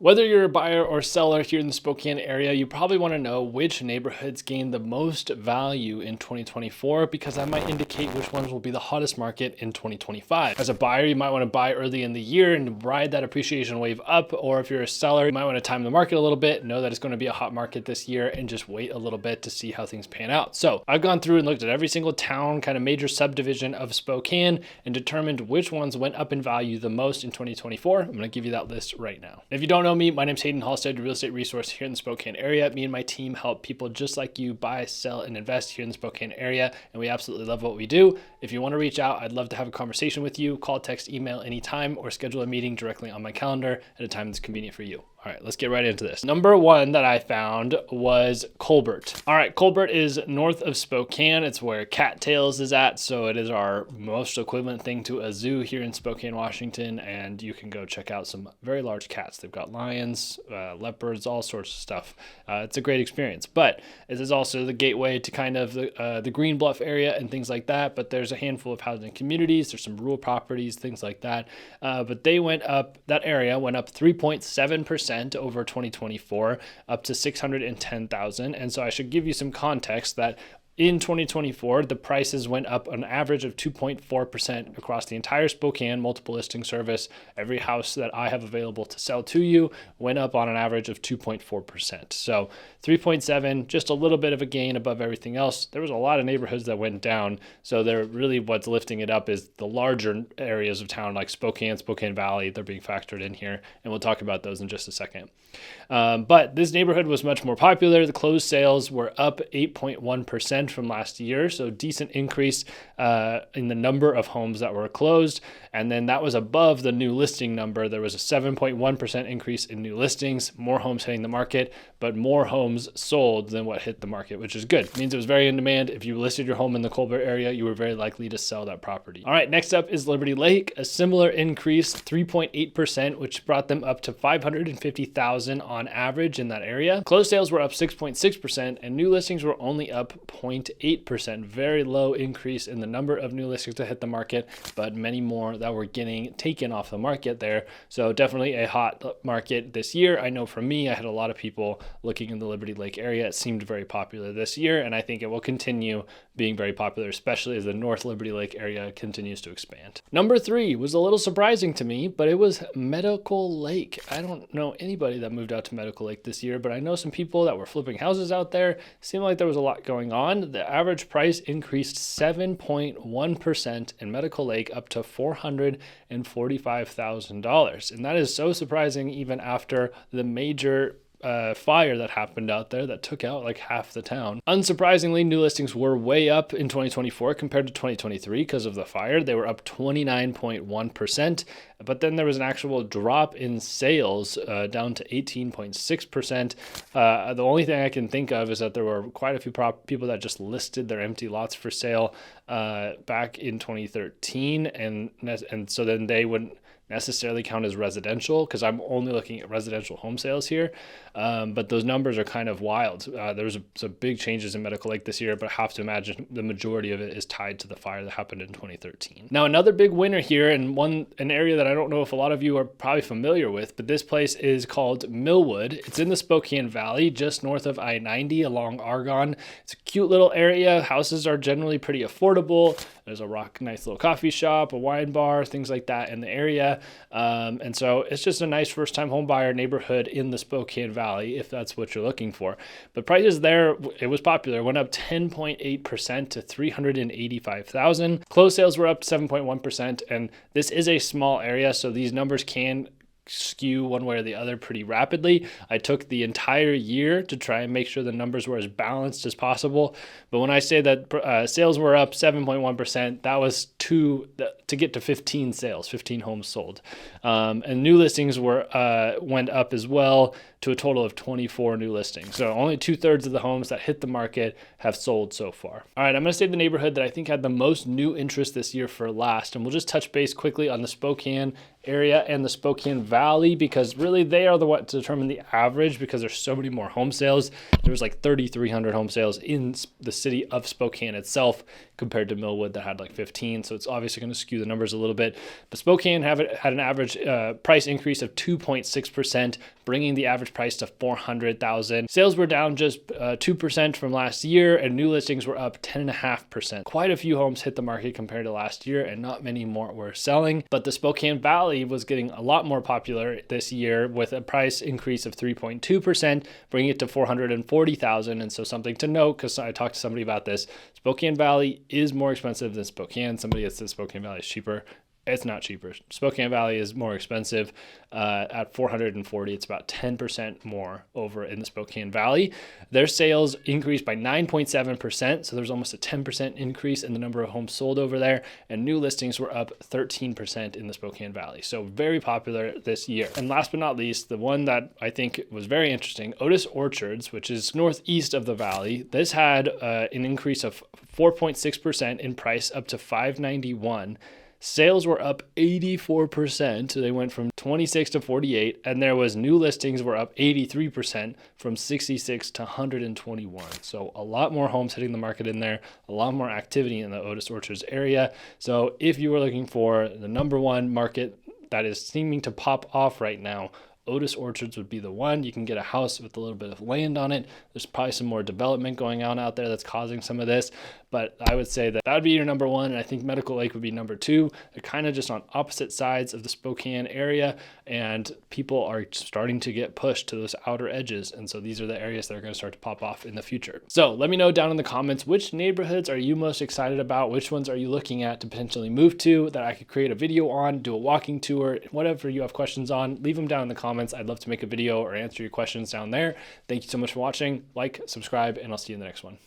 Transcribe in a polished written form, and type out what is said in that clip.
Whether you're a buyer or seller here in the Spokane area, you probably want to know which neighborhoods gained the most value in 2024 because that might indicate which ones will be the hottest market in 2025. As a buyer, you might want to buy early in the year and ride that appreciation wave up, or if you're a seller, you might want to time the market a little bit, know that it's going to be a hot market this year, and just wait a little bit to see how things pan out. So I've gone through and looked at every single town, kind of major subdivision of Spokane, and determined which ones went up in value the most in 2024. I'm going to give you that list right now. If you don't know me, my name's Haydn, Halsted, real estate resource here in the Spokane area. Me and my team help people just like you buy, sell, and invest here in the Spokane area, and we absolutely love what we do. If you want to reach out, I'd love to have a conversation with you. Call, text, email anytime, or schedule a meeting directly on my calendar at a time that's convenient for you. All right, let's get right into this. Number one that I found was Colbert. All right, Colbert is north of Spokane. It's where Cattails is at, so it is our most equivalent thing to a zoo here in Spokane, Washington, and you can go check out some very large cats. They've got lions, leopards, all sorts of stuff. It's a great experience, but it is also the gateway to kind of the Green Bluff area and things like that, but there's a handful of housing communities. There's some rural properties, things like that, but they went up, that area went up 3.7% over 2024, up to 610,000. And so I should give you some context that in 2024, the prices went up an average of 2.4% across the entire Spokane multiple listing service. Every house that I have available to sell to you went up on an average of 2.4%. So 3.7, just a little bit of a gain above everything else. There was a lot of neighborhoods that went down. So they're really what's lifting it up is the larger areas of town like Spokane, Spokane Valley. They're being factored in here. And we'll talk about those in just a second. But this neighborhood was much more popular. The closed sales were up 8.1% from last year, so decent increase in the number of homes that were closed, and then that was above the new listing number. There was a 7.1% increase in new listings, more homes hitting the market, but more homes sold than what hit the market, which is good. It means it was very in demand. If you listed your home in the Colbert area, you were very likely to sell that property. All right, next up is Liberty Lake, a similar increase, 3.8%, which brought them up to 550,000 on average in that area. Closed sales were up 6.6%, and new listings were only up 0.8%. Very low increase in the number of new listings that hit the market, but many more that were getting taken off the market there. So definitely a hot market this year. I know for me, I had a lot of people looking in the Liberty Lake area. It seemed very popular this year, and I think it will continue being very popular, especially as the North Liberty Lake area continues to expand. Number three was a little surprising to me, but it was Medical Lake. I don't know anybody that moved out to Medical Lake this year, but I know some people that were flipping houses out there. Seemed like there was a lot going on. The average price increased 7.1% in Medical Lake up to $445,000. And that is so surprising even after the major fire that happened out there that took out like half the town. Unsurprisingly, new listings were way up in 2024 compared to 2023 because of the fire. They were up 29.1%, but then there was an actual drop in sales down to 18.6%. The only thing I can think of is that there were quite a few people that just listed their empty lots for sale back in 2013, and so then they wouldn't necessarily count as residential because I'm only looking at residential home sales here. But those numbers are kind of wild. There was some big changes in Medical Lake this year, but I have to imagine the majority of it is tied to the fire that happened in 2013. Now, another big winner here, and an area that I don't know if a lot of you are probably familiar with, but this place is called Milwood. It's in the Spokane Valley, just north of I-90 along Argonne. It's a cute little area. Houses are generally pretty affordable. There's a nice little coffee shop, a wine bar, things like that in the area. And so it's just a nice first-time home buyer neighborhood in the Spokane Valley, if that's what you're looking for. But prices there, it was popular, went up 10.8% to $385,000. Closed sales were up 7.1%, and this is a small area, so these numbers can skew one way or the other pretty rapidly. I took the entire year to try and make sure the numbers were as balanced as possible. But when I say that sales were up 7.1%, that was to get to 15 sales, 15 homes sold. And new listings went up as well to a total of 24 new listings. So only 2/3 of the homes that hit the market have sold so far. All right, I'm going to say the neighborhood that I think had the most new interest this year for last, and we'll just touch base quickly on the Spokane area and the Spokane Valley, because really they are the what determine the average, because there's so many more home sales. There was like 3,300 home sales in the city of Spokane itself compared to Milwood that had like 15. So it's obviously going to skew the numbers a little bit. But Spokane had an average price increase of 2.6%, bringing the average price to $400,000. Sales were down just 2% from last year, and new listings were up 10.5%. Quite a few homes hit the market compared to last year, and not many more were selling. But the Spokane Valley was getting a lot more popular this year with a price increase of 3.2%, bringing it to $440,000. And so something to note, because I talked to somebody about this, Spokane Valley is more expensive than Spokane. Somebody that says Spokane Valley is cheaper. It's not cheaper. Spokane Valley is more expensive at $440. It's about 10% more over in the Spokane Valley. Their sales increased by 9.7%. So there's almost a 10% increase in the number of homes sold over there. And new listings were up 13% in the Spokane Valley. So very popular this year. And last but not least, the one that I think was very interesting, Otis Orchards, which is northeast of the valley. This had an increase of 4.6% in price up to $591. Sales were up 84%. So they went from 26 to 48, and there was new listings were up 83% from 66 to 121. So a lot more homes hitting the market in there, a lot more activity in the Otis Orchards area. So if you were looking for the number one market that is seeming to pop off right now, Otis Orchards would be the one. You can get a house with a little bit of land on it. There's probably some more development going on out there that's causing some of this, but I would say that would be your number one, and I think Medical Lake would be number two. They're kind of just on opposite sides of the Spokane area, and people are starting to get pushed to those outer edges, and so these are the areas that are going to start to pop off in the future. So let me know down in the comments, which neighborhoods are you most excited about? Which ones are you looking at to potentially move to that I could create a video on, do a walking tour, whatever you have questions on, leave them down in the comments. I'd love to make a video or answer your questions down there. Thank you so much for watching. Like, subscribe, and I'll see you in the next one.